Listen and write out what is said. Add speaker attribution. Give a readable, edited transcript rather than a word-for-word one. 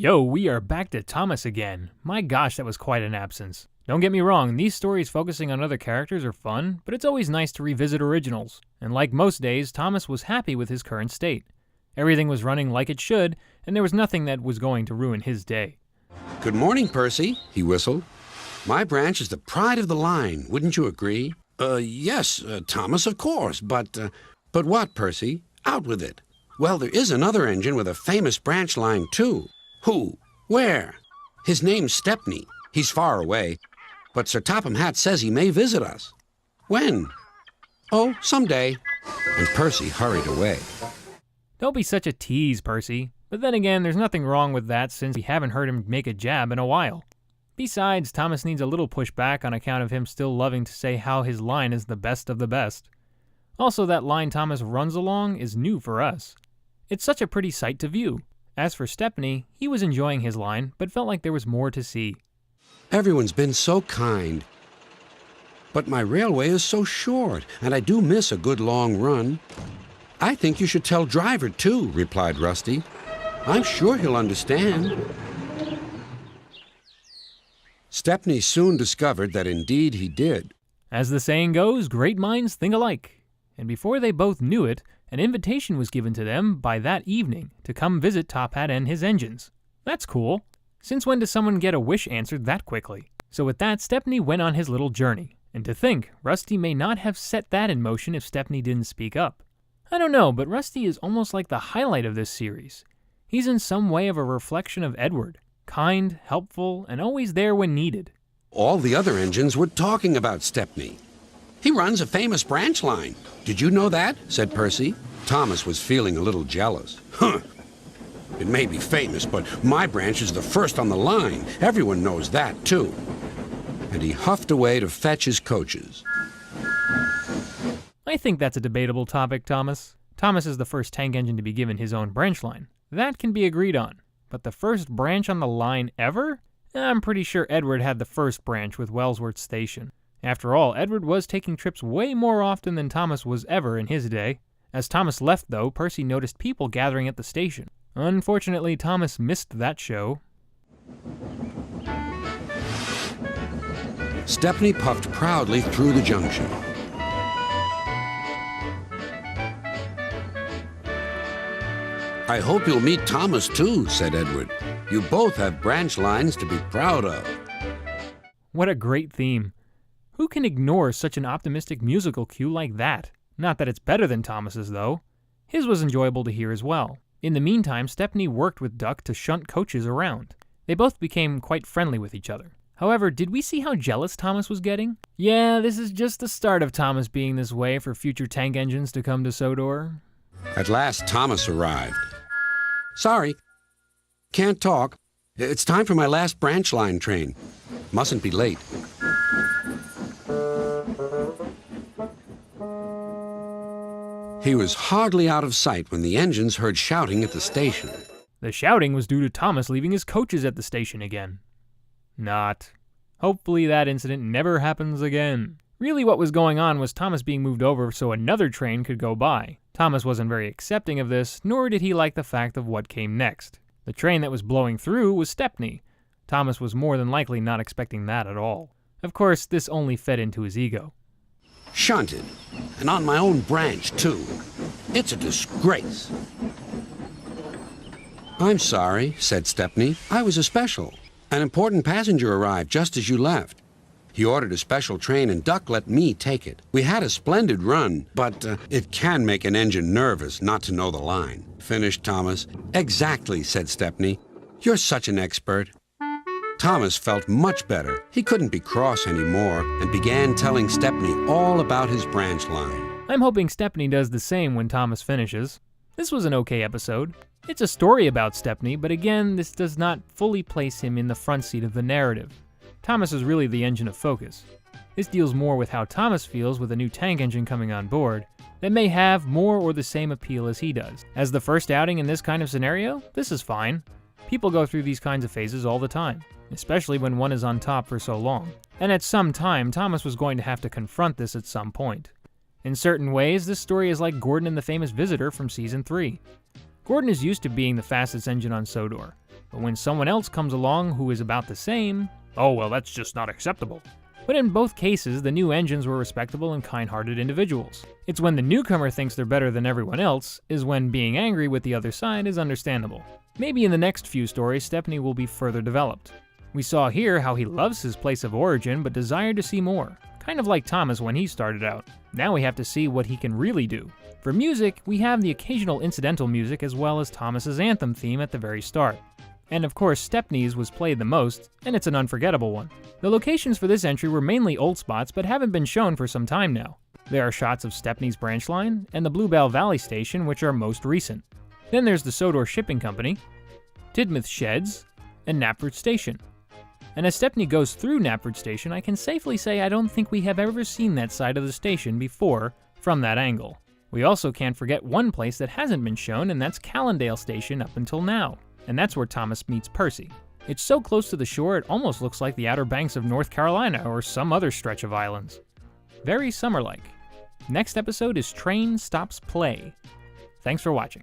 Speaker 1: Yo, we are back to Thomas again. My gosh, that was quite an absence. Don't get me wrong, these stories focusing on other characters are fun, but it's always nice to revisit originals. And like most days, Thomas was happy with his current state. Everything was running like it should, and there was nothing that was going to ruin his day.
Speaker 2: Good morning, Percy, he whistled. My branch is the pride of the line, wouldn't you agree? Yes, Thomas, of course, but what, Percy? Out with it. Well, there is another engine with a famous branch line, too. Who? Where? His name's Stepney. He's far away, but Sir Topham Hatt says he may visit us. When? Oh, someday. And Percy hurried away.
Speaker 1: Don't be such a tease, Percy. But then again, there's nothing wrong with that since we haven't heard him make a jab in a while. Besides, Thomas needs a little pushback on account of him still loving to say how his line is the best of the best. Also, that line Thomas runs along is new for us. It's such a pretty sight to view. As for Stepney, he was enjoying his line, but felt like there was more to see.
Speaker 2: Everyone's been so kind. But my railway is so short, and I do miss a good long run. I think you should tell Driver, too, replied Rusty. I'm sure he'll understand. Stepney soon discovered that indeed he did.
Speaker 1: As the saying goes, great minds think alike. And before they both knew it, an invitation was given to them by that evening to come visit Top Hat and his engines. That's cool. Since when does someone get a wish answered that quickly? So with that, Stepney went on his little journey. And to think, Rusty may not have set that in motion if Stepney didn't speak up. I don't know, but Rusty is almost like the highlight of this series. He's in some way of a reflection of Edward. Kind, helpful, and always there when needed.
Speaker 2: All the other engines were talking about Stepney. He runs a famous branch line. Did you know that? Said Percy. Thomas was feeling a little jealous. Huh. It may be famous, but my branch is the first on the line. Everyone knows that, too. And he huffed away to fetch his coaches.
Speaker 1: I think that's a debatable topic, Thomas. Thomas is the first tank engine to be given his own branch line. That can be agreed on. But the first branch on the line ever? I'm pretty sure Edward had the first branch with Wellsworth Station. After all, Edward was taking trips way more often than Thomas was ever in his day. As Thomas left, though, Percy noticed people gathering at the station. Unfortunately, Thomas missed that show.
Speaker 2: Stepney puffed proudly through the junction. I hope you'll meet Thomas, too, said Edward. You both have branch lines to be proud of.
Speaker 1: What a great theme. Who can ignore such an optimistic musical cue like that? Not that it's better than Thomas's, though. His was enjoyable to hear as well. In the meantime, Stepney worked with Duck to shunt coaches around. They both became quite friendly with each other. However, did we see how jealous Thomas was getting? Yeah, this is just the start of Thomas being this way for future tank engines to come to Sodor.
Speaker 2: At last, Thomas arrived. Sorry, can't talk. It's time for my last branch line train. Mustn't be late. He was hardly out of sight when the engines heard shouting at the station.
Speaker 1: The shouting was due to Thomas leaving his coaches at the station again. Not. Hopefully that incident never happens again. Really what was going on was Thomas being moved over so another train could go by. Thomas wasn't very accepting of this, nor did he like the fact of what came next. The train that was blowing through was Stepney. Thomas was more than likely not expecting that at all. Of course, this only fed into his ego.
Speaker 2: Shunted, and on my own branch, too. It's a disgrace. I'm sorry, said Stepney. I was a special. An important passenger arrived just as you left. He ordered a special train, and Duck let me take it. We had a splendid run, but it can make an engine nervous not to know the line. Finished Thomas. Exactly, said Stepney. You're such an expert. Thomas felt much better. He couldn't be cross anymore and began telling Stepney all about his branch line.
Speaker 1: I'm hoping Stepney does the same when Thomas finishes. This was an okay episode. It's a story about Stepney, but again, this does not fully place him in the front seat of the narrative. Thomas is really the engine of focus. This deals more with how Thomas feels with a new tank engine coming on board that may have more or the same appeal as he does. As the first outing in this kind of scenario, this is fine. People go through these kinds of phases all the time, especially when one is on top for so long. And at some time, Thomas was going to have to confront this at some point. In certain ways, this story is like Gordon and the Famous Visitor from Season 3. Gordon is used to being the fastest engine on Sodor. But when someone else comes along who is about the same, oh well, that's just not acceptable. But in both cases, the new engines were respectable and kind-hearted individuals. It's when the newcomer thinks they're better than everyone else, is when being angry with the other side is understandable. Maybe in the next few stories, Stepney will be further developed. We saw here how he loves his place of origin but desired to see more, kind of like Thomas when he started out. Now we have to see what he can really do. For music, we have the occasional incidental music as well as Thomas's anthem theme at the very start. And of course, Stepney's was played the most, and it's an unforgettable one. The locations for this entry were mainly old spots but haven't been shown for some time now. There are shots of Stepney's branch line and the Bluebell Valley Station, which are most recent. Then there's the Sodor Shipping Company, Tidmouth Sheds, and Knapford Station. And as Stepney goes through Knapford Station, I can safely say I don't think we have ever seen that side of the station before from that angle. We also can't forget one place that hasn't been shown, and that's Callendale Station up until now. And that's where Thomas meets Percy. It's so close to the shore it almost looks like the Outer Banks of North Carolina or some other stretch of islands. Very summer-like. Next episode is Train Stops Play. Thanks for watching.